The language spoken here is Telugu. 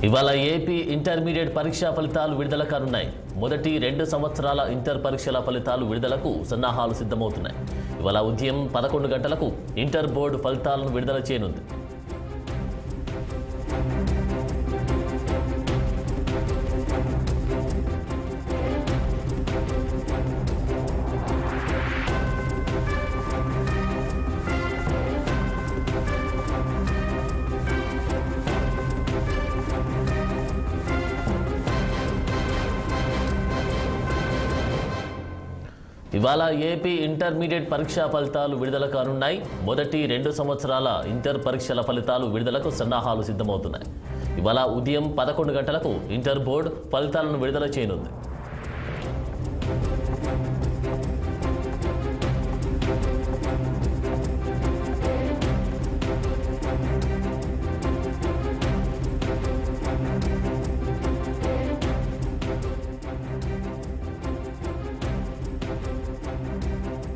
ఇవాళ ఏపీ ఇంటర్మీడియట్ పరీక్షా ఫలితాలు విడుదల కానున్నాయి. మొదటి 2 సంవత్సరాల ఇంటర్ పరీక్షల ఫలితాలు విడుదలకు సన్నాహాలు సిద్ధమవుతున్నాయి. ఇవాళ ఉదయం 11 గంటలకు ఇంటర్ బోర్డు ఫలితాలను విడుదల చేయనుంది. ఇవాళ ఏపీ ఇంటర్మీడియట్ పరీక్షా ఫలితాలు విడుదల కానున్నాయి. మొదటి 2 సంవత్సరాల ఇంటర్ పరీక్షల ఫలితాలు విడుదలకు సన్నాహాలు సిద్ధమవుతున్నాయి. ఇవాళ ఉదయం 11 గంటలకు ఇంటర్ బోర్డు ఫలితాలను విడుదల చేయనుంది.